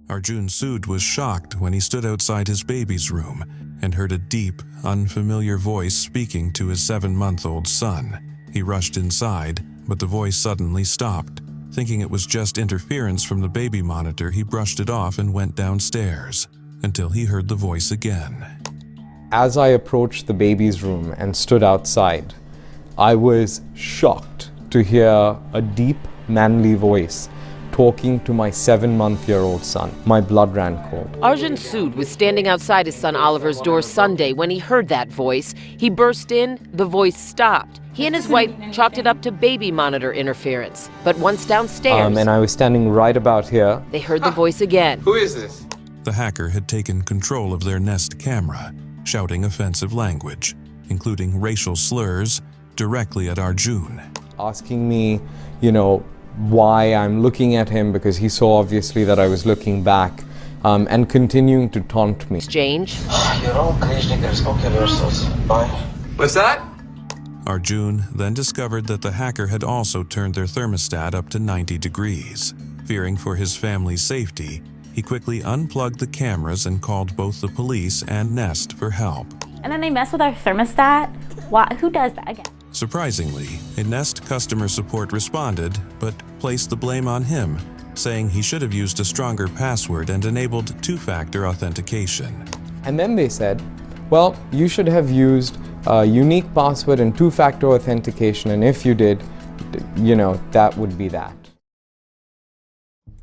Arjun Sood was shocked when he stood outside his baby's room and heard a deep, unfamiliar voice speaking to his 7-month-old son. He rushed inside, but the voice suddenly stopped. Thinking it was just interference from the baby monitor, he brushed it off and went downstairs, until he heard the voice again. As I approached the baby's room and stood outside, I was shocked to hear a deep, manly voice talking to my 7-month-old son. My blood ran cold. Arjun Sood was standing outside his son Oliver's door Sunday when he heard that voice. He burst in, the voice stopped. He and his wife chalked it up to baby monitor interference. But once downstairs, and I was standing right about here, they heard the voice again. Who is this? The hacker had taken control of their Nest camera, shouting offensive language, including racial slurs, directly at Arjun. asking me, why I'm looking at him, because he saw obviously that I was looking back, and continuing to taunt me. Exchange. What's that? Arjun then discovered that the hacker had also turned their thermostat up to 90 degrees. Fearing for his family's safety, he quickly unplugged the cameras and called both the police and Nest for help. And then they mess with our thermostat? Who does that again? Surprisingly, a Nest customer support responded, but placed the blame on him, saying he should have used a stronger password and enabled two-factor authentication. And then they said, well, you should have used a unique password and two-factor authentication, and if you did, that would be that.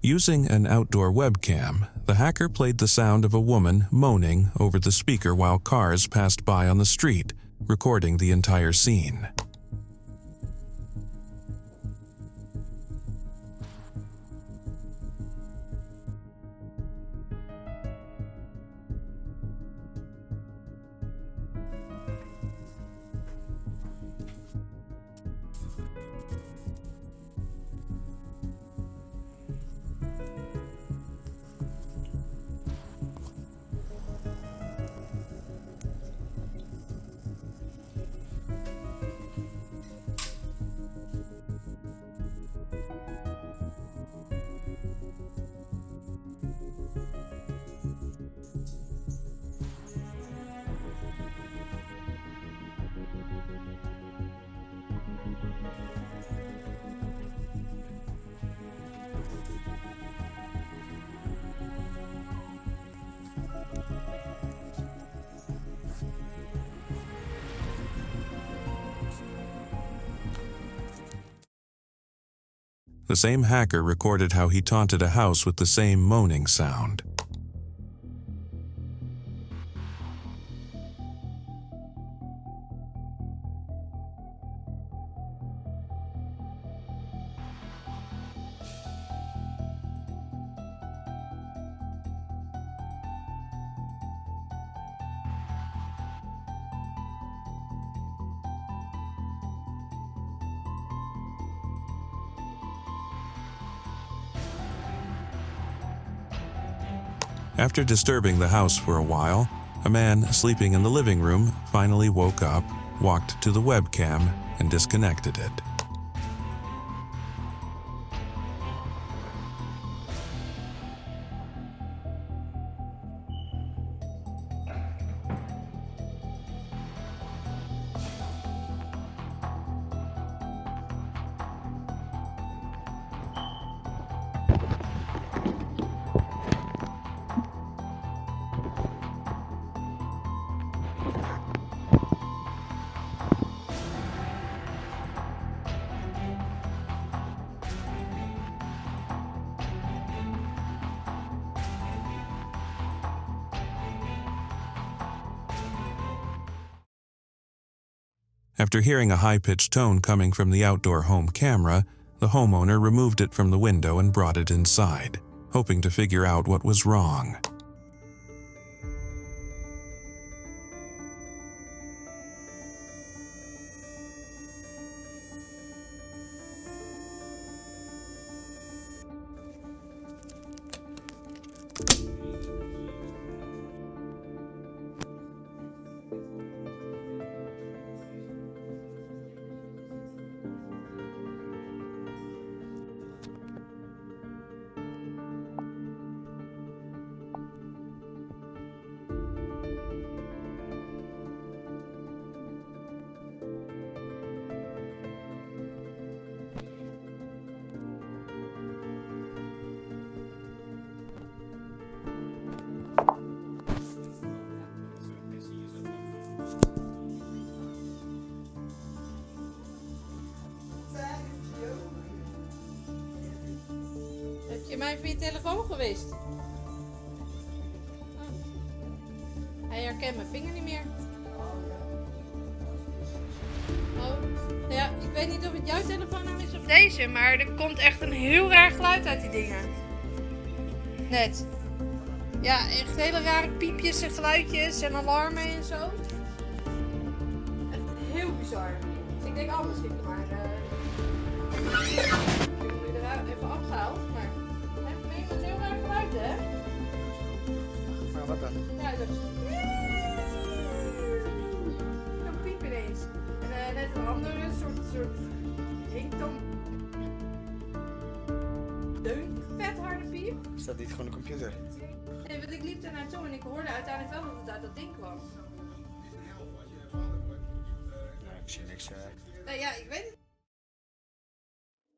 Using an outdoor webcam, the hacker played the sound of a woman moaning over the speaker while cars passed by on the street, recording the entire scene. The same hacker recorded how he taunted a house with the same moaning sound. After disturbing the house for a while, a man sleeping in the living room finally woke up, walked to the webcam, and disconnected it. After hearing a high-pitched tone coming from the outdoor home camera, the homeowner removed it from the window and brought it inside, hoping to figure out what was wrong. even je telefoon geweest. Oh. Hij herkent mijn vinger niet meer. Oh, ja, ik weet niet of het jouw telefoon nou is of deze, maar er komt echt een heel raar geluid uit die dingen. Net. Ja, echt hele rare piepjes en geluidjes en alarmen en zo. Echt heel bizar. Dus ik denk, misschien maar... Ik heb eruit even afgehaald, maar... Het is heel raar geluid, hè? Maar wat dan? Ja, dat... Zo'n piep ineens. En net een andere soort ringtoon. Vet harde piep. Is dat niet gewoon een computer? Nee, want ik liep er naartoe en ik hoorde uiteindelijk wel dat het uit dat ding kwam. Nee, ik zie niks. Nou ja, ik weet het.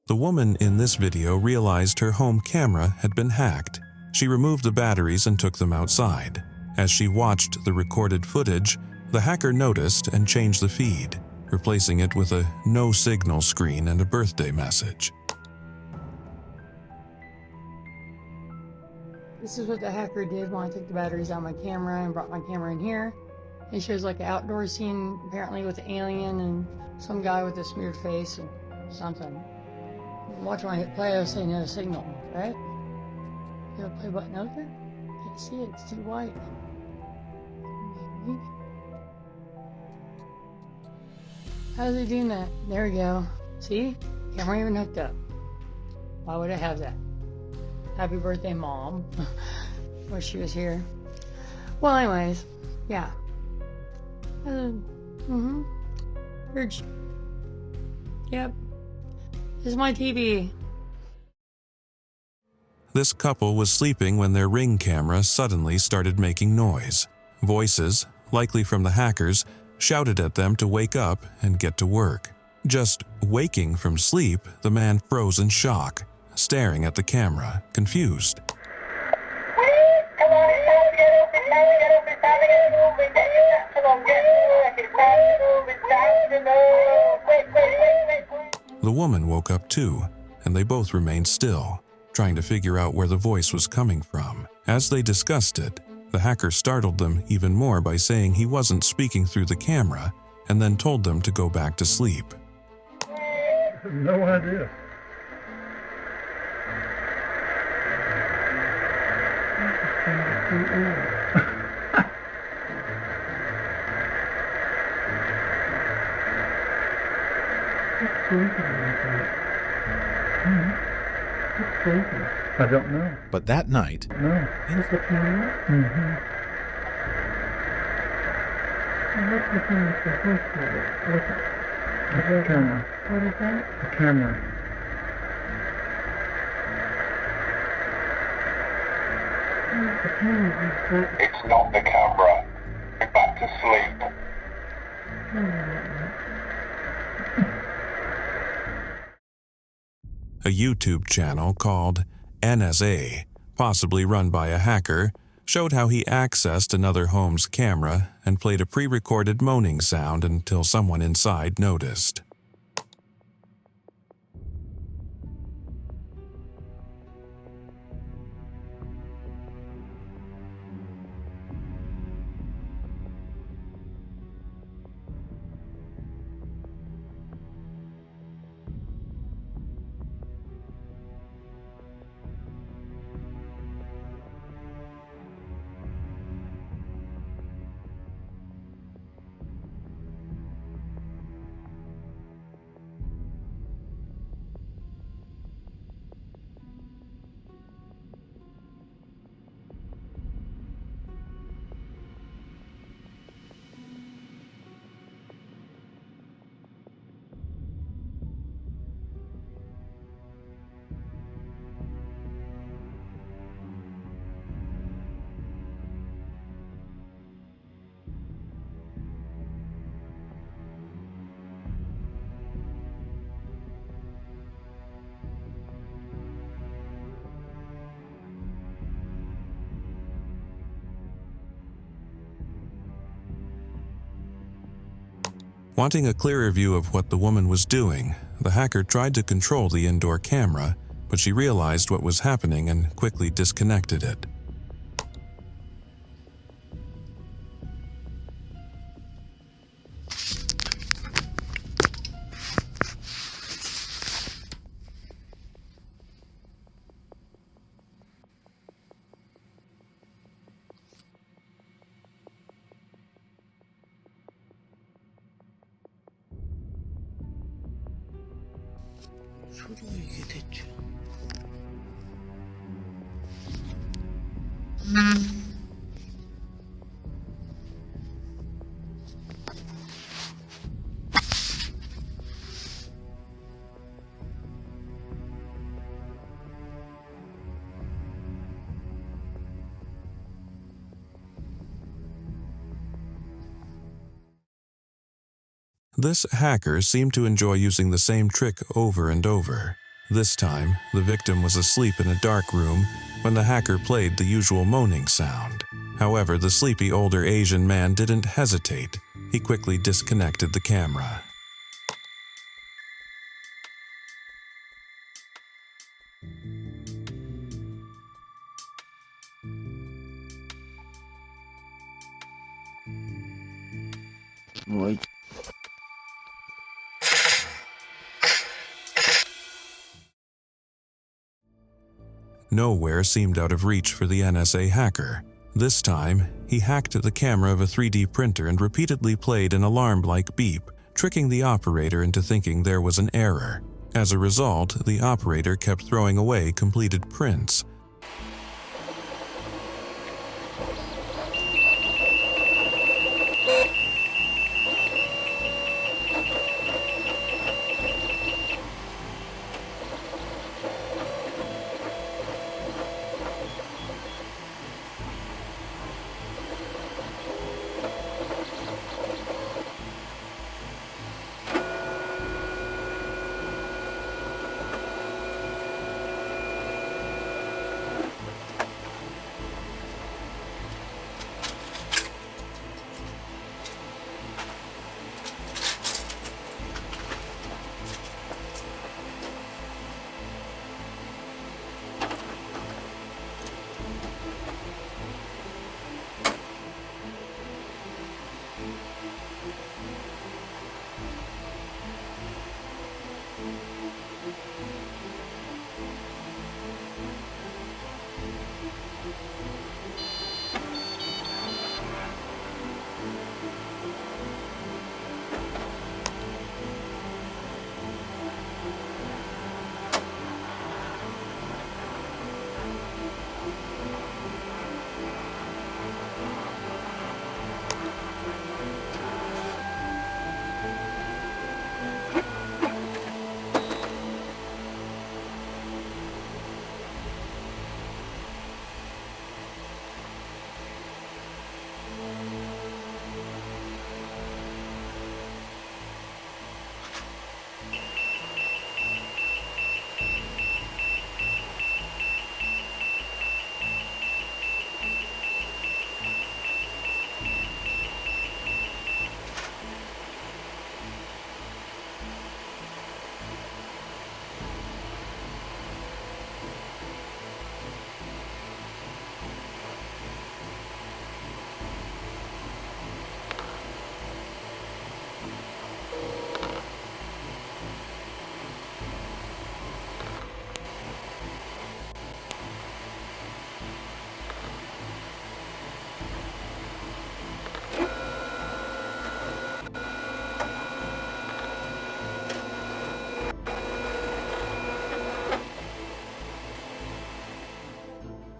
The woman in this video realized her home camera had been hacked. She removed the batteries and took them outside. As she watched the recorded footage, the hacker noticed and changed the feed, replacing it with a no signal screen and a birthday message. This is what the hacker did when I took the batteries out of my camera and brought my camera in here. It shows like an outdoor scene, apparently with an alien and some guy with a smeared face and something. Watch when I hit play, I was saying no signal, right? You have a play button out there? Can't see it, it's too white. How's it doing that? There we go. See? Camera even hooked up. Why would I have that? Happy birthday, Mom. Wish she was here. Well, anyways, yeah. Urge. Yep. This is my TV. This couple was sleeping when their Ring camera suddenly started making noise. Voices, likely from the hackers, shouted at them to wake up and get to work. Just waking from sleep, the man froze in shock, staring at the camera, confused. The woman woke up too, and they both remained still, trying to figure out where the voice was coming from. As they discussed it, the hacker startled them even more by saying he wasn't speaking through the camera, and then told them to go back to sleep. No idea. I don't know. But that night, No. Is the camera? Mm-hmm. What's the thing with the voice for it? What's it? The camera. What is that? The camera. The camera. It's not the camera. Get back to sleep. A YouTube channel called NSA, possibly run by a hacker, showed how he accessed another home's camera and played a pre-recorded moaning sound until someone inside noticed. Wanting a clearer view of what the woman was doing, the hacker tried to control the indoor camera, but but she realized what was happening and quickly disconnected it. 소리가 이게 됐죠. This hacker seemed to enjoy using the same trick over and over. This time, the victim was asleep in a dark room when the hacker played the usual moaning sound. However, the sleepy older Asian man didn't hesitate. He quickly disconnected the camera. Right. Nowhere seemed out of reach for the NSA hacker. This time, he hacked the camera of a 3D printer and repeatedly played an alarm-like beep, tricking the operator into thinking there was an error. As a result, the operator kept throwing away completed prints.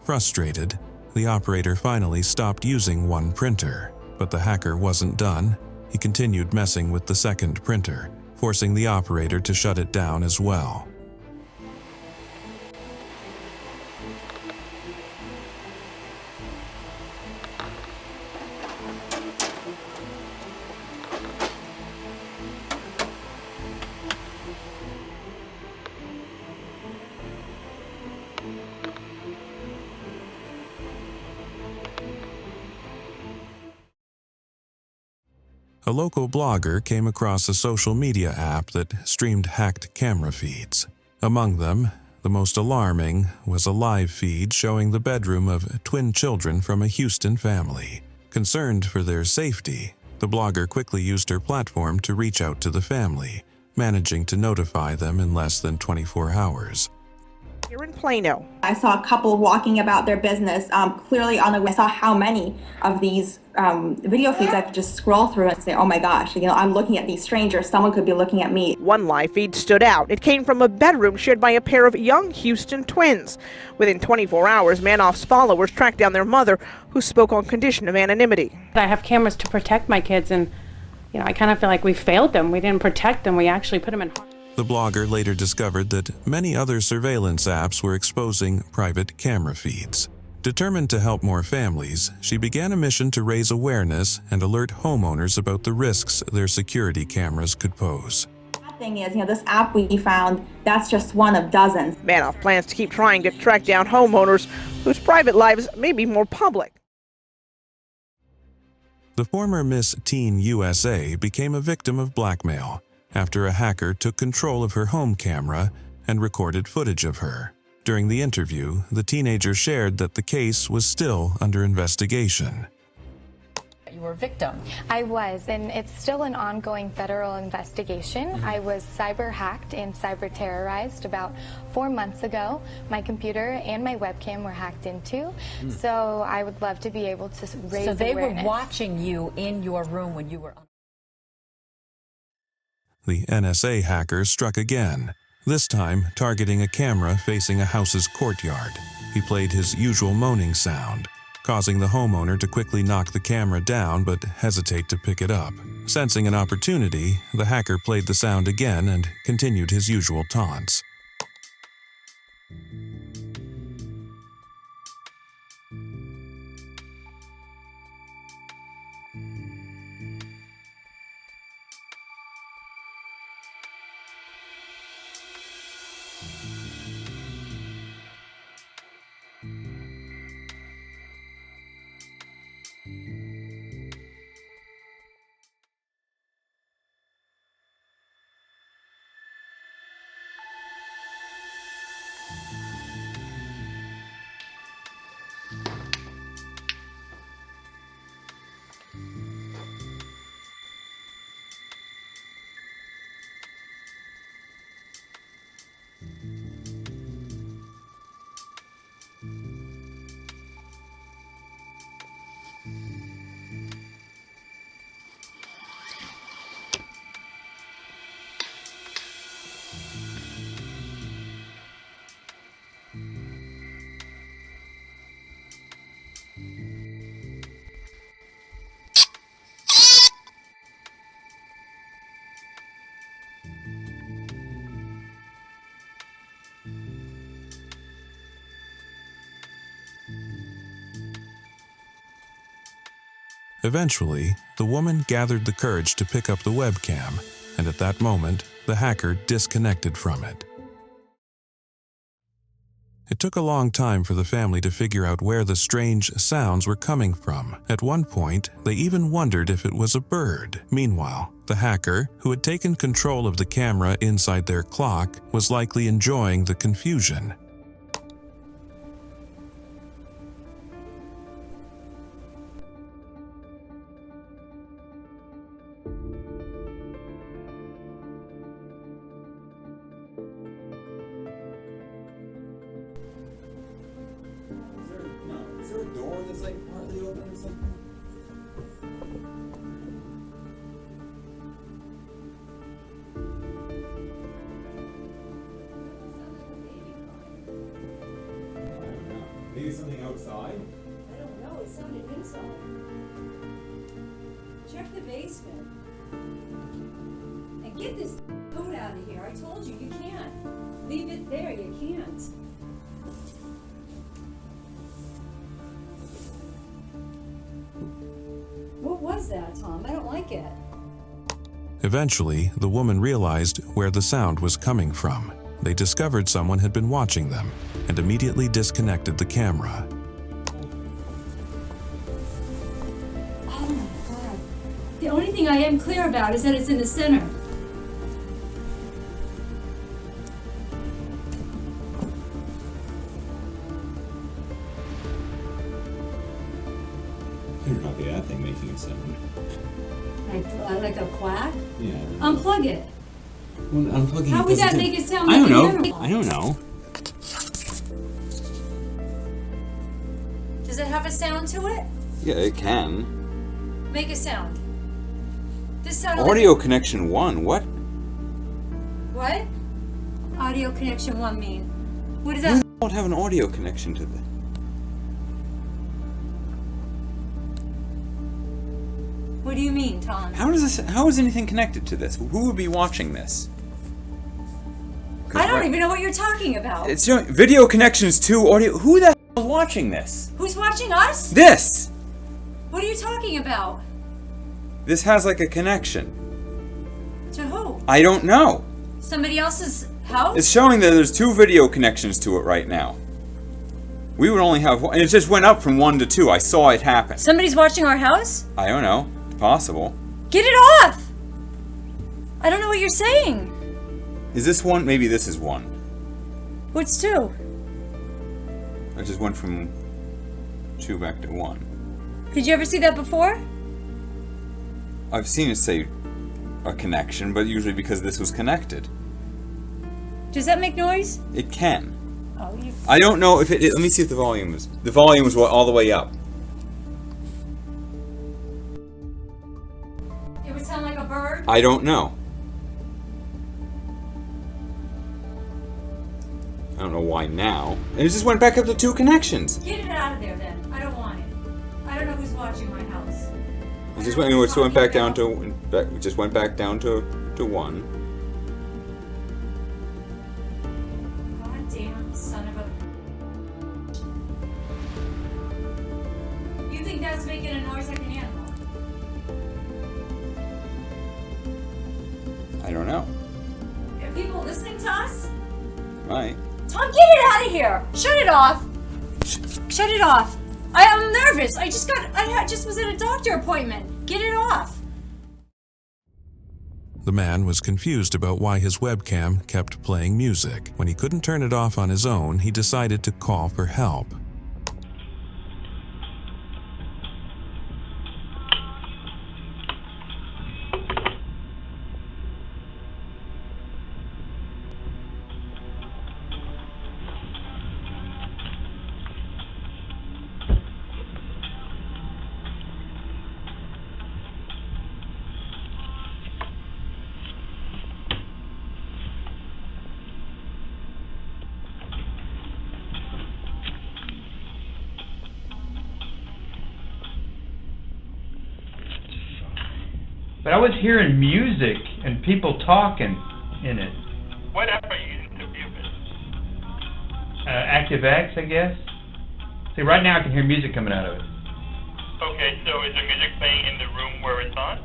Frustrated, the operator finally stopped using one printer. But the hacker wasn't done. He continued messing with the second printer, forcing the operator to shut it down as well. A local blogger came across a social media app that streamed hacked camera feeds. Among them, The most alarming was a live feed showing the bedroom of twin children from a Houston family. Concerned for their safety, the blogger quickly used her platform to reach out to the family, managing to notify them in less than 24 hours. Here in Plano, I saw a couple walking about their business, clearly on the way. I saw how many of these video feeds I could just scroll through and say, oh my gosh, I'm looking at these strangers. Someone could be looking at me. One live feed stood out. It came from a bedroom shared by a pair of young Houston twins. Within 24 hours, Manoff's followers tracked down their mother, who spoke on condition of anonymity. I have cameras to protect my kids, and I kind of feel like we failed them. We didn't protect them. We actually put them in. The blogger later discovered that many other surveillance apps were exposing private camera feeds. Determined to help more families, she began a mission to raise awareness and alert homeowners about the risks their security cameras could pose. The thing is, this app we found, that's just one of dozens. Manoff plans to keep trying to track down homeowners whose private lives may be more public. The former Miss Teen USA became a victim of blackmail after a hacker took control of her home camera and recorded footage of her. During the interview, the teenager shared that the case was still under investigation. You were a victim. I was, and it's still an ongoing federal investigation. I was cyber hacked and cyber terrorized about 4 months ago. My computer and my webcam were hacked into, so I would love to be able to raise awareness. So they were watching you in your room when you were on. The NSA hacker struck again, this time targeting a camera facing a house's courtyard. He played his usual moaning sound, causing the homeowner to quickly knock the camera down but hesitate to pick it up. Sensing an opportunity, the hacker played the sound again and continued his usual taunts. Eventually, the woman gathered the courage to pick up the webcam, and at that moment, the hacker disconnected from it. It took a long time for the family to figure out where the strange sounds were coming from. At one point, they even wondered if it was a bird. Meanwhile, the hacker, who had taken control of the camera inside their clock, was likely enjoying the confusion. Maybe something outside? I don't know, it sounded inside. Check the basement. And get this coat out of here. I told you, you can't. Leave it there, you can't. What was that, Tom? I don't like it. Eventually, the woman realized where the sound was coming from. They discovered someone had been watching them and immediately disconnected the camera. Oh my God. The only thing I am clear about is that it's in the center. There's probably that thing making a sound. Like a quack? Yeah. Unplug it. Well, unplugging How it would that doesn't- make it sound I don't like an know. ear? I don't know. Does it have a sound to it? Yeah, it can. Make a sound. This sound Audio connection 1. What? What? Audio connection 1 mean? What does You that? don't have an audio connection to this. What do you mean, Tom? How does this? How is anything connected to this? Who would be watching this? I don't even know what you're talking about. It's showing video connections to audio. Who the hell is watching this? Who's watching us? This. What are you talking about? This has like a connection. To who? I don't know. Somebody else's house? It's showing that there's 2 video connections to it right now. We would only have one, and it just went up from 1 to 2. I saw it happen. Somebody's watching our house? I don't know. It's possible. Get it off! I don't know what you're saying. Is this 1? Maybe this is 1. What's 2? I just went from 2 back to 1. Did you ever see that before? I've seen it say a connection, but usually because this was connected. Does that make noise? It can. Oh, you. I don't know if it. Let me see if the volume is. The volume is all the way up. It would sound like a bird? I don't know. I don't know why now. And it just went back up to 2 connections. Get it out of there then. I don't want it. I don't know who's watching my house. It just went back down to. It just went back down to 1. Goddamn son of a. You think that's making a noise like an animal? I don't know. Are people listening to us? Right. Tom, get it out of here! Shut it off! Shut it off! I'm nervous. I just was at a doctor appointment. Get it off. The man was confused about why his webcam kept playing music. When he couldn't turn it off on his own, he decided to call for help. But I was hearing music and people talking in it. What app are you using to view this? ActiveX, I guess. See, right now I can hear music coming out of it. Okay, so is the music playing in the room where it's on?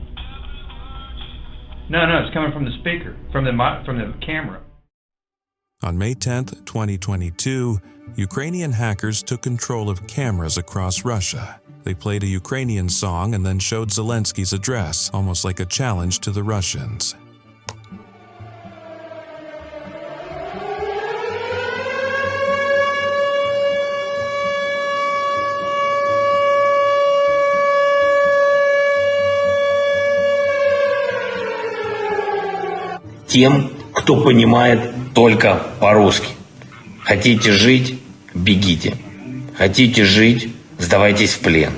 No, it's coming from the speaker, from the camera. On May 10th, 2022, Ukrainian hackers took control of cameras across Russia. They played a Ukrainian song and then showed Zelensky's address, almost like a challenge to the Russians. Тем, кто понимает только по-русски. Хотите жить – бегите. Хотите жить – сдавайтесь в плен.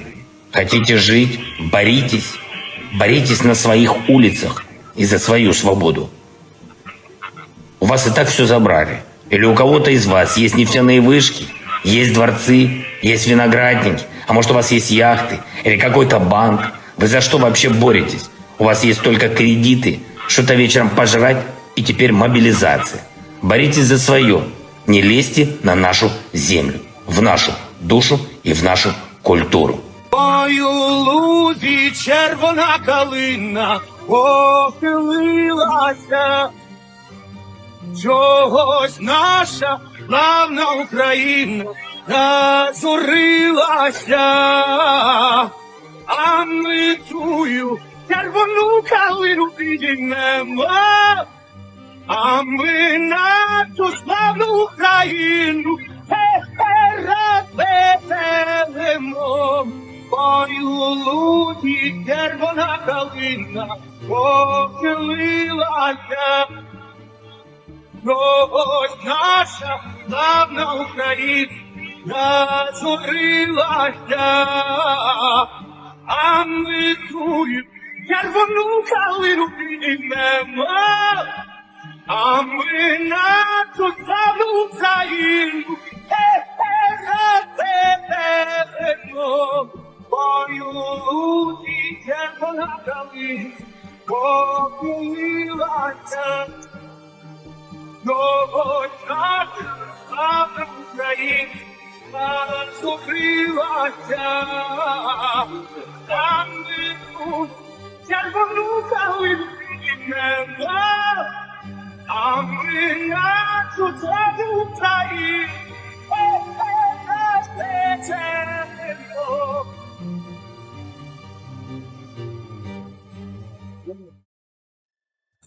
Хотите жить – боритесь. Боритесь на своих улицах и за свою свободу. У вас и так все забрали. Или у кого-то из вас есть нефтяные вышки, есть дворцы, есть виноградники, а может у вас есть яхты или какой-то банк. Вы за что вообще боретесь? У вас есть только кредиты, что-то вечером пожрать и теперь мобилизация. Боритесь за свое. Не лезьте на нашу землю, в нашу душу и в нашу культуру. Ой, у лузі червона калина похилилася. Чогось наша славна Україна зажурилася. А ми тую червону калину підіймемо. А ми нашу славну Україну розвеселимо. Ой, у Ti червона калина похилилася. Ось наша славна Україна зазорилася, а ми тую червону калину підіймемо, а ми нашу славну Україну бережемо. Бою ті червона калина похилилася. Ось наша славна Україна зазорилася, а ми тут червону калину підіймемо, а ми нашу славну Україну бережемо.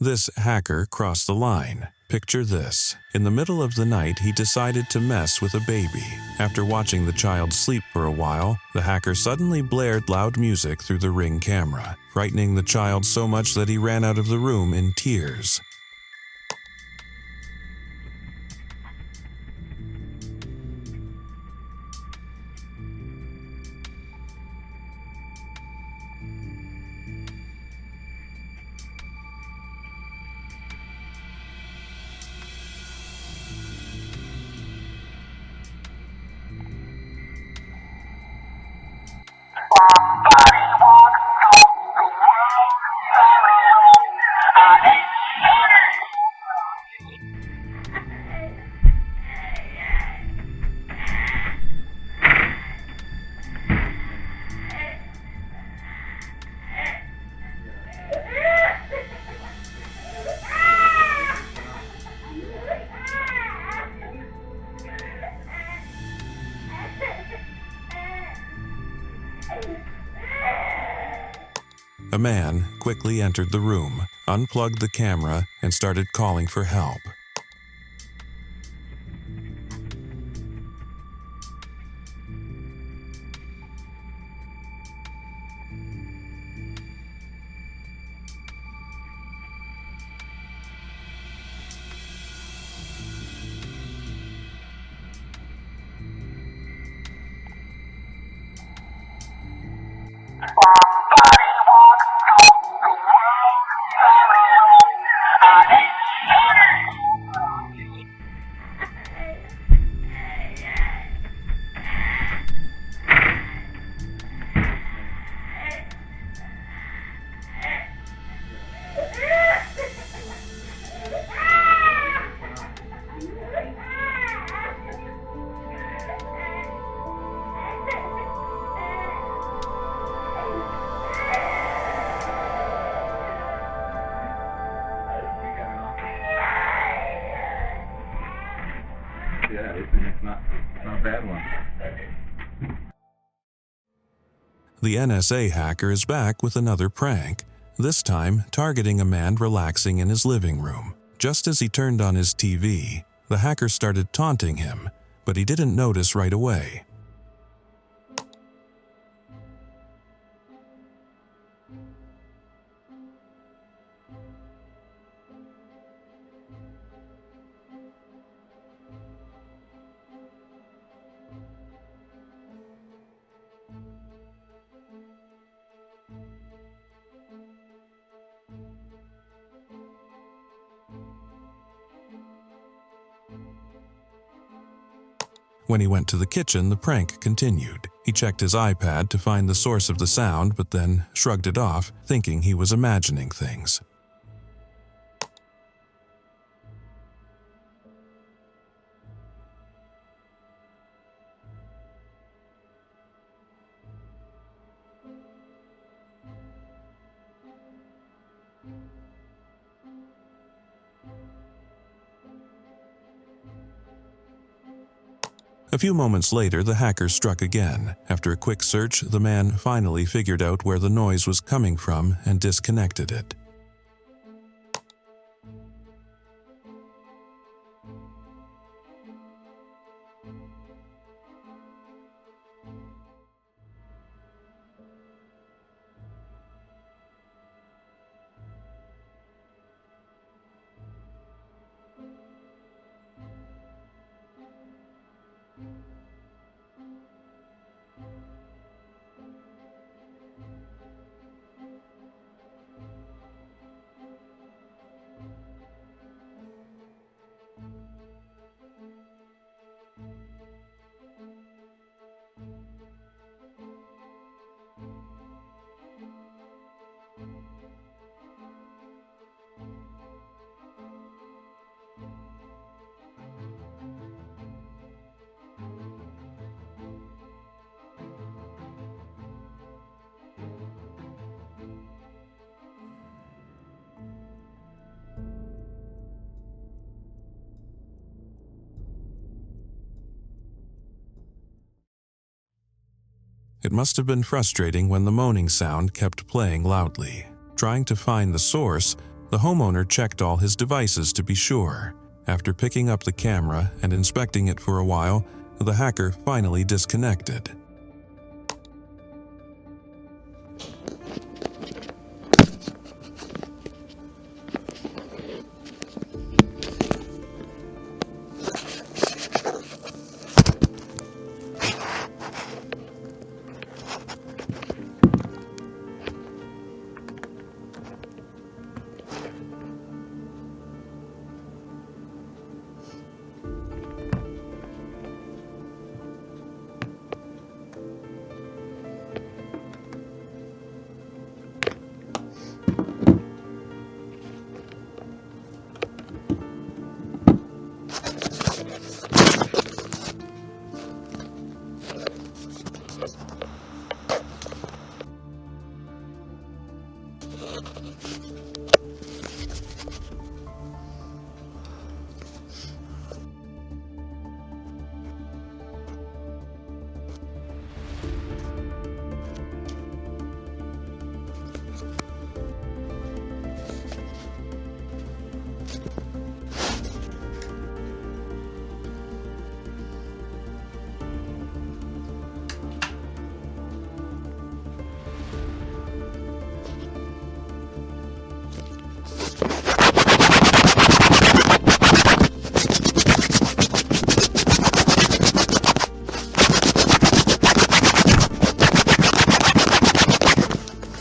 This hacker crossed the line. Picture this. In the middle of the night, he decided to mess with a baby. After watching the child sleep for a while, the hacker suddenly blared loud music through the Ring camera, frightening the child so much that he ran out of the room in tears. A man quickly entered the room, unplugged the camera, and started calling for help. Yeah, it's not a bad one. The NSA hacker is back with another prank, this time targeting a man relaxing in his living room. Just as he turned on his TV, the hacker started taunting him, but he didn't notice right away. When he went to the kitchen, the prank continued. He checked his iPad to find the source of the sound, but then shrugged it off, thinking he was imagining things. A few moments later, the hacker struck again. After a quick search, the man finally figured out where the noise was coming from and disconnected it. It must have been frustrating when the moaning sound kept playing loudly. Trying to find the source, the homeowner checked all his devices to be sure. After picking up the camera and inspecting it for a while, the hacker finally disconnected.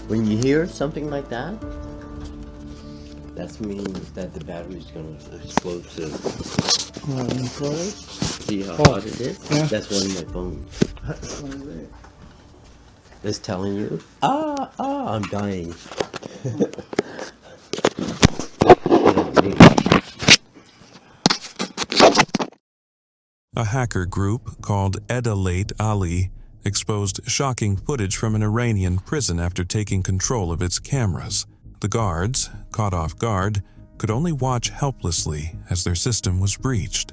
When you hear something like that, that means that the battery's gonna explode soon. See how hot it is? Yeah. That's one of my phones. It's telling you, I'm dying. A hacker group called Edalate Ali exposed shocking footage from an Iranian prison after taking control of its cameras. The guards, caught off guard, could only watch helplessly as their system was breached.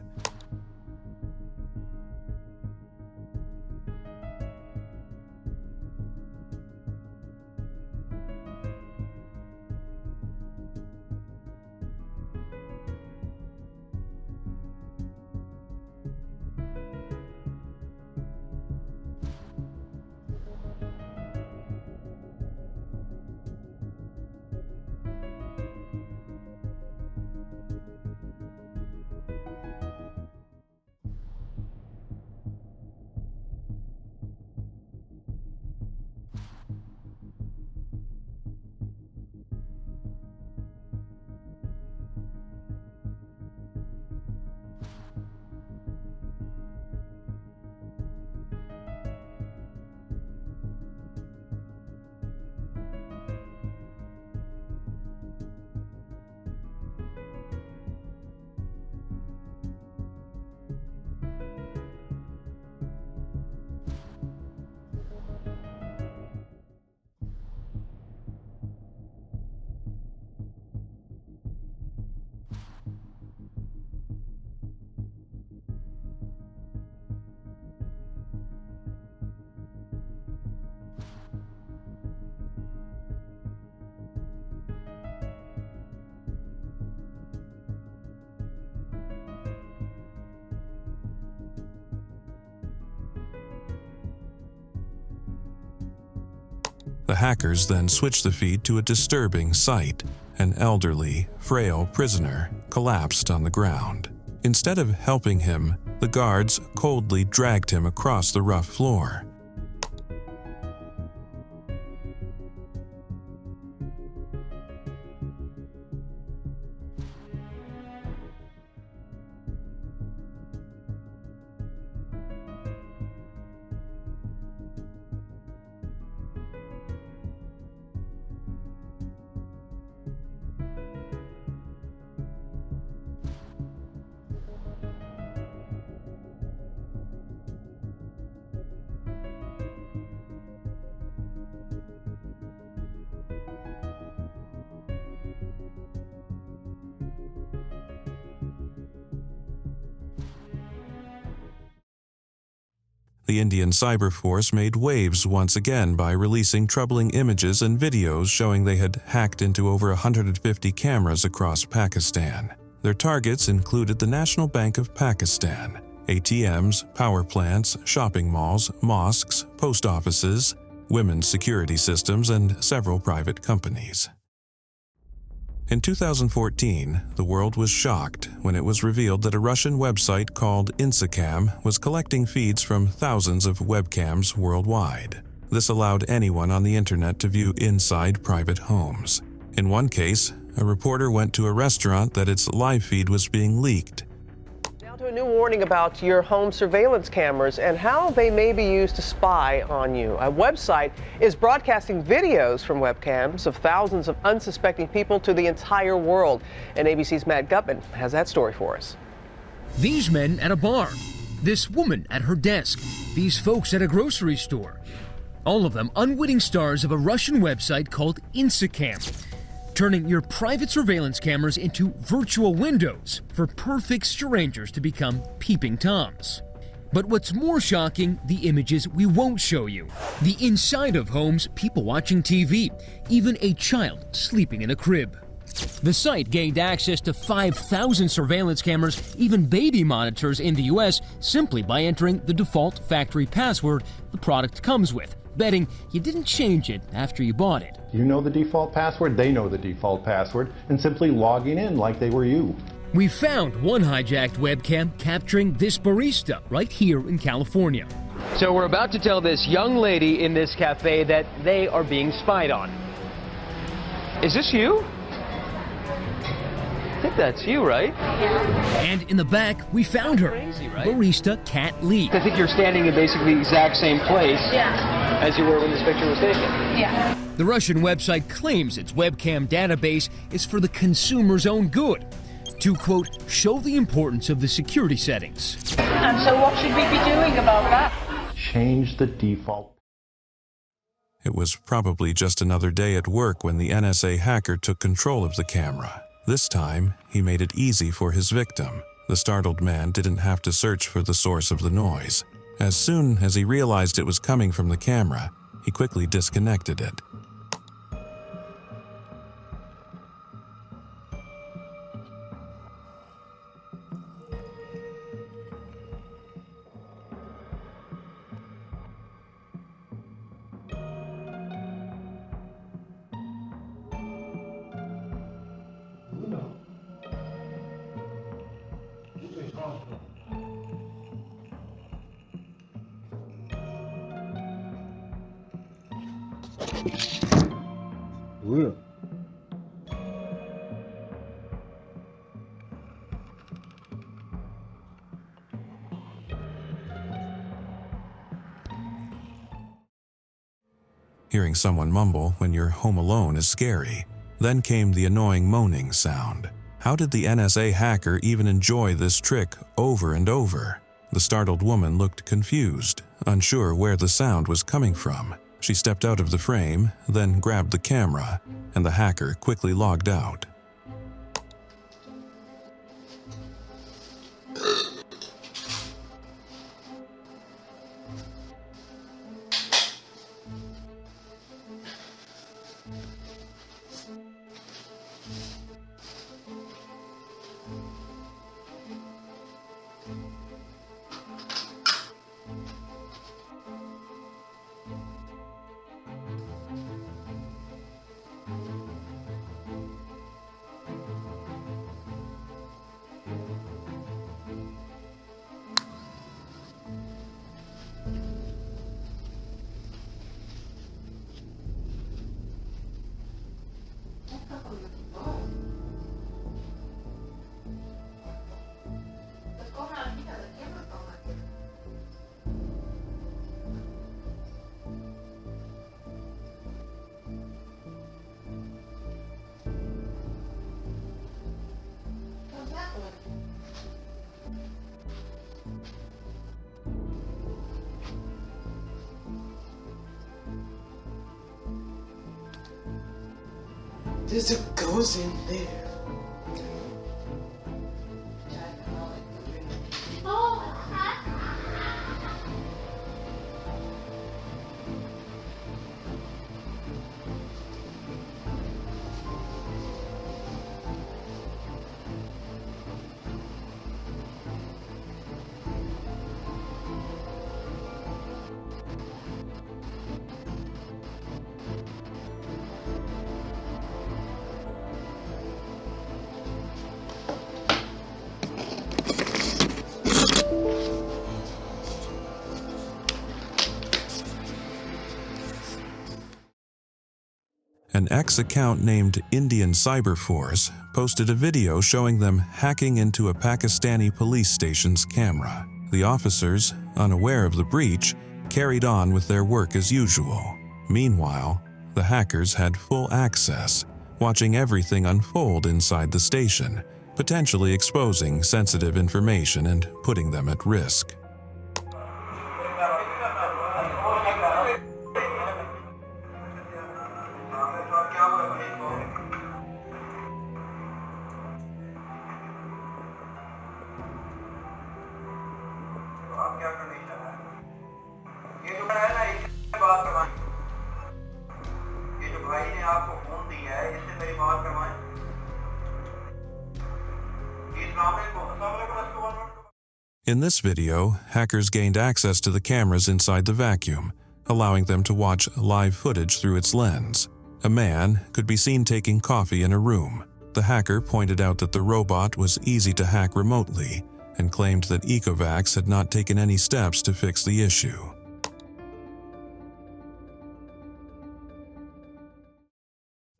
The hackers then switched the feed to a disturbing sight. An elderly, frail prisoner collapsed on the ground. Instead of helping him, the guards coldly dragged him across the rough floor. The Indian cyber force made waves once again by releasing troubling images and videos showing they had hacked into over 150 cameras across Pakistan. Their targets included the National Bank of Pakistan, ATMs, power plants, shopping malls, mosques, post offices, women's security systems, and several private companies. In 2014, the world was shocked when it was revealed that a Russian website called Intrusive was collecting feeds from thousands of webcams worldwide. This allowed anyone on the internet to view inside private homes. In one case, a reporter went to a restaurant that its live feed was being leaked. Now to a new warning about your home surveillance cameras and how they may be used to spy on you. A website is broadcasting videos from webcams of thousands of unsuspecting people to the entire world. And ABC's Matt Gutman has that story for us. These men at a bar, this woman at her desk, these folks at a grocery store. All of them unwitting stars of a Russian website called Intrusive, turning your private surveillance cameras into virtual windows for perfect strangers to become peeping Toms. But what's more shocking, the images we won't show you. The inside of homes, people watching TV, even a child sleeping in a crib. The site gained access to 5,000 surveillance cameras, even baby monitors in the US, simply by entering the default factory password the product comes with, betting you didn't change it after you bought it. You know the default password, they know the default password, and simply logging in like they were you. We found one hijacked webcam capturing this barista right here in California. So we're about to tell this young lady in this cafe that they are being spied on. Is this you? I think that's you, right? And in the back, we found her, barista Kat Lee. I think you're standing in basically the exact same place as you were when this picture was taken. Yeah. The Russian website claims its webcam database is for the consumer's own good, to, quote, show the importance of the security settings. And so what should we be doing about that? Change the default. It was probably just another day at work when the NSA hacker took control of the camera. This time, he made it easy for his victim. The startled man didn't have to search for the source of the noise. As soon as he realized it was coming from the camera, he quickly disconnected it. Real. Hearing someone mumble when you're home alone is scary. Then came the annoying moaning sound. How did the NSA hacker even enjoy this trick over and over? The startled woman looked confused, unsure where the sound was coming from. She stepped out of the frame, then grabbed the camera, and the hacker quickly logged out. There's a ghost in there. An ex-account named Indian Cyber Force posted a video showing them hacking into a Pakistani police station's camera. The officers, unaware of the breach, carried on with their work as usual. Meanwhile, the hackers had full access, watching everything unfold inside the station, potentially exposing sensitive information and putting them at risk. In this video, hackers gained access to the cameras inside the vacuum, allowing them to watch live footage through its lens. A man could be seen taking coffee in a room. The hacker pointed out that the robot was easy to hack remotely and claimed that Ecovacs had not taken any steps to fix the issue.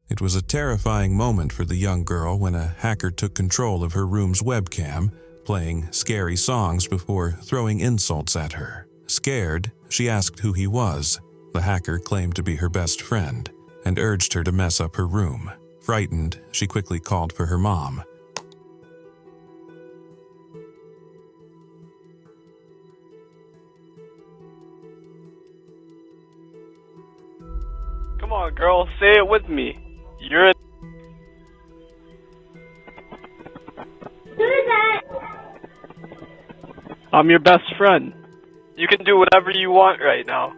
It was a terrifying moment for the young girl when a hacker took control of her room's webcam, playing scary songs before throwing insults at her. Scared, she asked who he was. The hacker claimed to be her best friend and urged her to mess up her room. Frightened, she quickly called for her mom. Come on, girl, say it with me. You're a... Who is that? I'm your best friend. You can do whatever you want right now.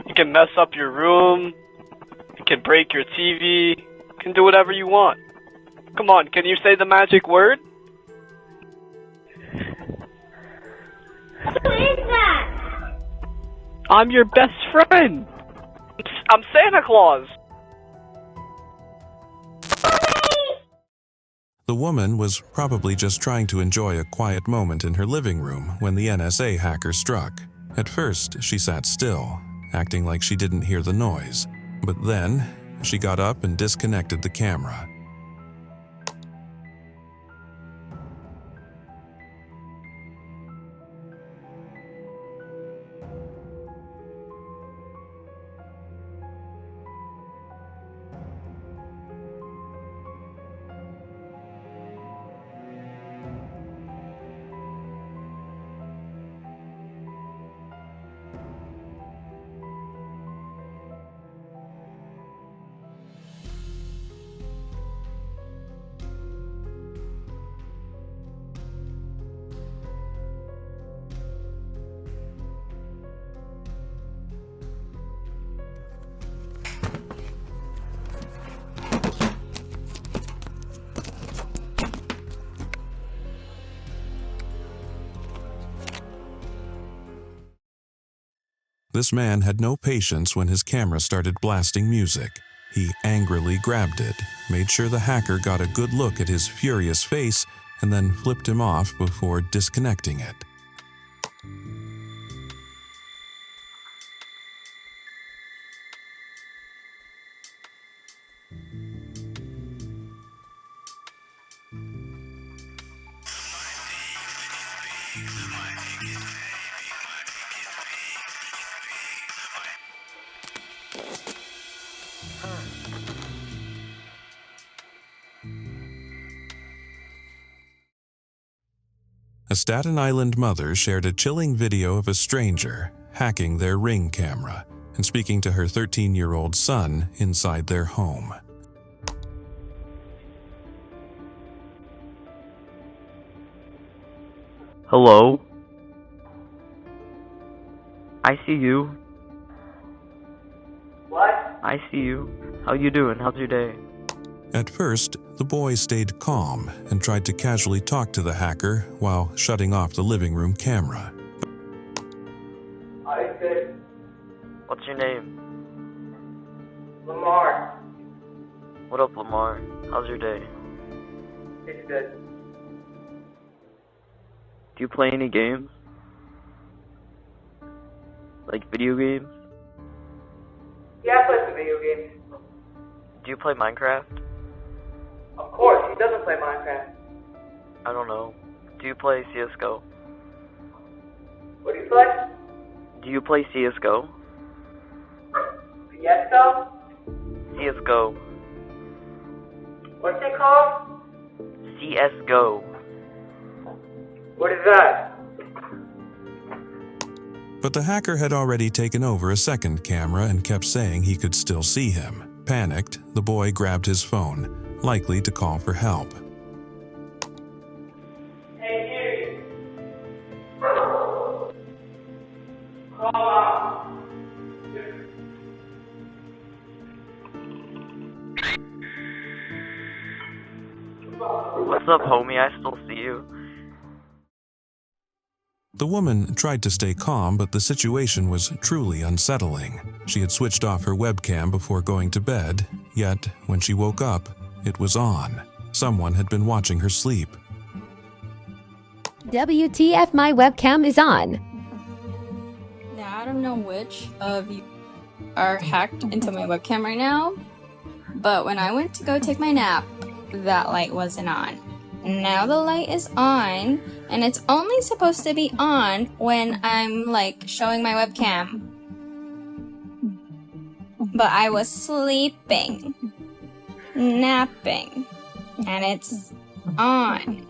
You can mess up your room. You can break your TV. You can do whatever you want. Come on, can you say the magic word? Who is that? I'm your best friend. I'm Santa Claus. The woman was probably just trying to enjoy a quiet moment in her living room when the NSA hacker struck. At first, she sat still, acting like she didn't hear the noise. But then, she got up and disconnected the camera. This man had no patience when his camera started blasting music. He angrily grabbed it, made sure the hacker got a good look at his furious face, and then flipped him off before disconnecting it. A Staten Island mother shared a chilling video of a stranger hacking their Ring camera and speaking to her 13-year-old son inside their home. Hello? I see you. What? I see you. How you doing? How's your day? At first, the boy stayed calm and tried to casually talk to the hacker while shutting off the living room camera. I said What's your name? Lamar. What up, Lamar? How's your day? It's good. Do you play any games? Like video games? Yeah, I play some video games. Do you play Minecraft? Of course, he doesn't play Minecraft. I don't know. Do you play CSGO? What do you play? Do you play CSGO? Fiesta? CSGO. What's it called? CSGO. What is that? But the hacker had already taken over a second camera and kept saying he could still see him. Panicked, the boy grabbed his phone, likely to call for help. Hey, you. Call out. What's up, homie? I still see you. The woman tried to stay calm, but the situation was truly unsettling. She had switched off her webcam before going to bed, yet when she woke up, it was on. Someone had been watching her sleep. WTF, my webcam is on. Now, I don't know which of you are hacked into my webcam right now, but when I went to go take my nap, that light wasn't on. Now the light is on, and it's only supposed to be on when I'm like showing my webcam. But I was sleeping, napping, and it's on.